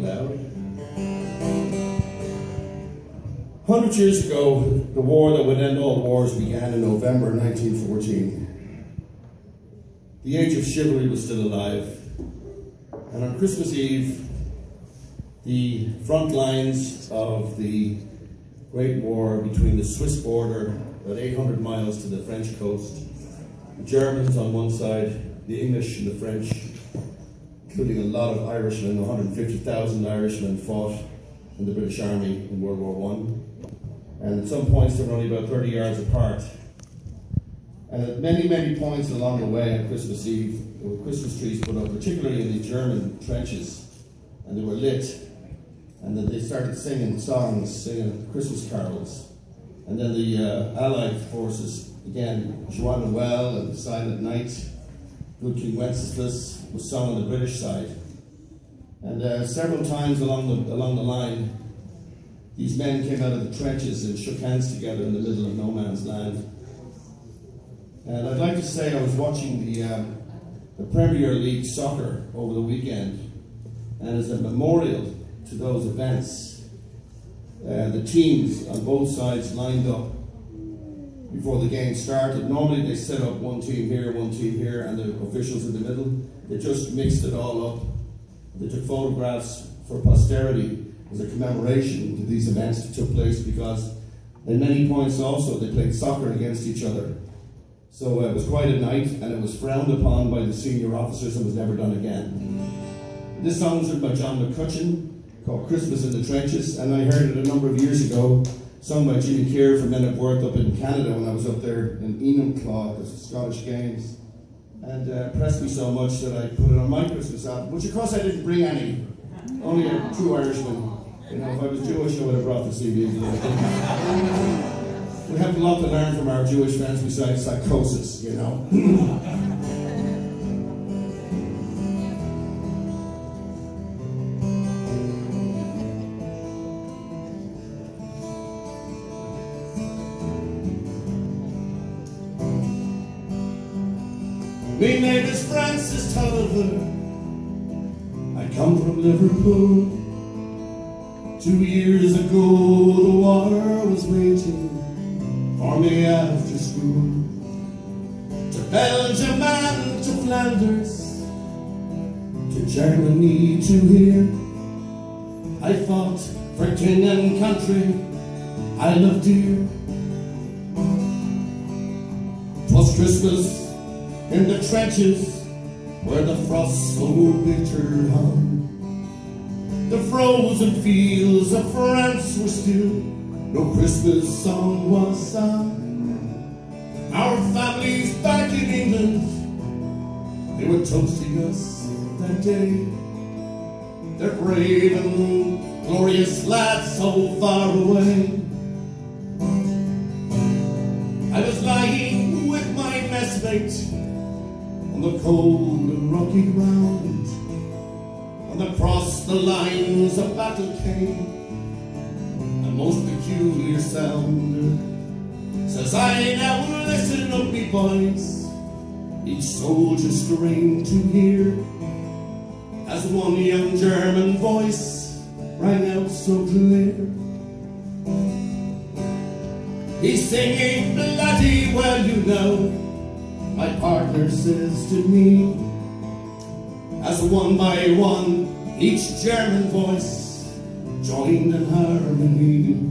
loud. 100 years ago, the war that would end all wars began in November 1914. The age of chivalry was still alive, and on Christmas Eve, the front lines of the Great War between the Swiss border, about 800 miles to the French coast, the Germans on one side, the English and the French, including a lot of Irishmen, 150,000 Irishmen fought in the British Army in World War I. And at some points they were only about 30 yards apart. And at many, many points along the way on Christmas Eve, there were Christmas trees put up, particularly in the German trenches, and they were lit. And then they started singing songs, singing Christmas carols. And then the Allied forces, again, Joie Noel and Silent Night, Good King Wenceslas was sung on the British side. And several times along the line, these men came out of the trenches and shook hands together in the middle of no man's land. And I'd like to say I was watching the Premier League soccer over the weekend, and as a memorial to those events, the teams on both sides lined up before the game started. Normally they set up one team here, and the officials in the middle. They just mixed it all up. They took photographs for posterity as a commemoration to these events that took place, because at many points also they played soccer against each other. So it was quite a night, and it was frowned upon by the senior officers and was never done again. This song was written by John McCutcheon, called Christmas in the Trenches, and I heard it a number of years ago, sung by Jimmy Keir from Men of Worth up in Canada when I was up there in Enumclaw, the Scottish Games, and impressed me so much that I put it on my Christmas album, which of course I didn't bring any, only a true Irishman. You know, if I was Jewish I would have brought the CDs. We have a lot to learn from our Jewish friends besides psychosis, you know. My name is Francis Tulliver. I come from Liverpool. 2 years ago the war was raging for me after school. To Belgium and to Flanders, to Germany, to here, I fought for king and country I loved dear. 'Twas Christmas in the trenches where the frost so bitter hung. The frozen fields of France were still, no Christmas song was sung. Our families back in England, they were toasting us that day. They're brave and glorious lads so far away. I was lying with my messmate on the cold and rocky ground, and across the lines of battle came a most peculiar sound. Says I, now listen up me boys, each soldier strained to hear, as one young German voice rang out so clear. He's singing bloody well, you know, my partner says to me, as one by one each German voice joined in harmony.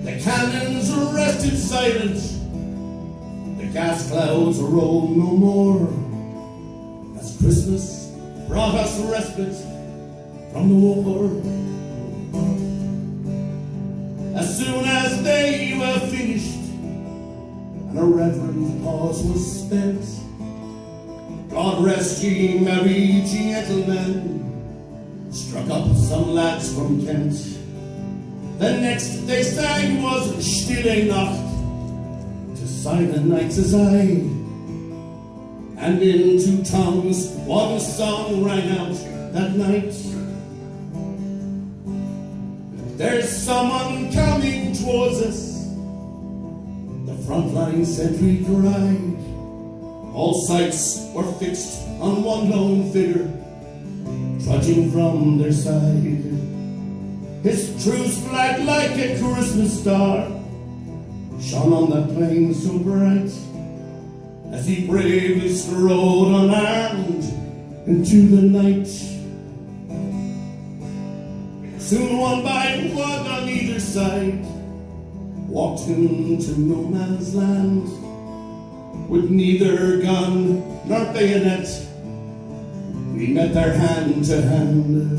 The cannons rested silent, the gas clouds rolled no more, as Christmas brought us respite from the war. As soon as they were finished and a reverent pause was spent, God rest ye merry gentlemen, struck up some lads from Kent. The next they sang was Stille Nacht, to Silent Night says I, and in 2 tongues one song rang out that night. There's someone coming towards us, the frontline sentry cried. All sights were fixed on one lone figure, trudging from their side. His truce flag like a Christmas star shone on that plain so bright, as he bravely strode unarmed into the night. Soon one by one on either side walked into no man's land, with neither gun nor bayonet. We met there hand to hand.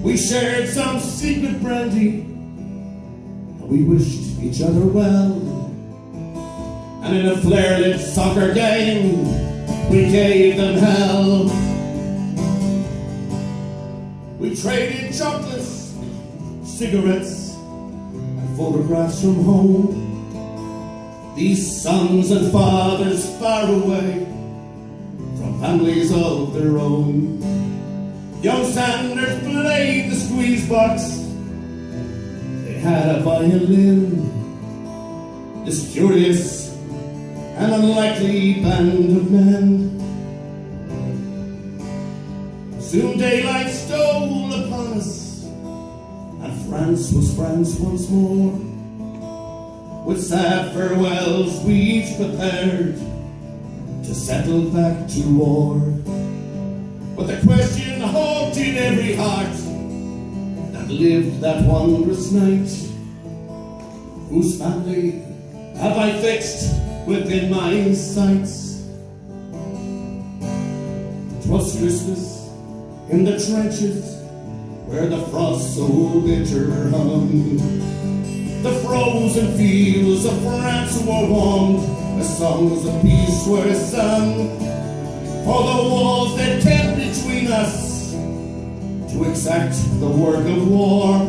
We shared some secret brandy, and we wished each other well. And in a flare-lit soccer game, we gave them hell. We traded chocolates, cigarettes, and photographs from home. These sons and fathers far away from families of their own. Young Sanders played the squeeze box. They had a violin. This curious and unlikely band of men. Soon daylight stole upon us, and France was France once more. With sad farewells we each prepared to settle back to war. But the question haunted every heart that lived that wondrous night: whose family have I fixed within my sights? 'Twas Christmas in the trenches where the frost so bitter hung. The frozen fields of France were warmed, the songs of peace were sung. For the walls that kept between us to exact the work of war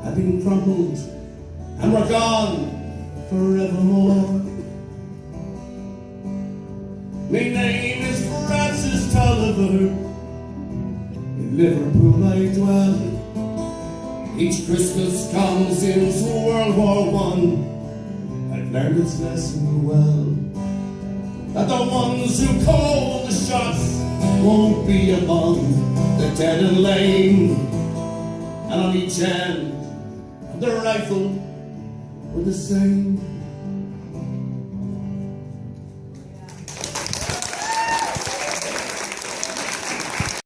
had been crumbled and were gone forevermore. My name is Francis Tolliver. In Liverpool I dwell. Each Christmas comes since World War I. I've learned its lesson well, that the ones who call the shots won't be among the dead and lame. And on each end of the rifle were the same.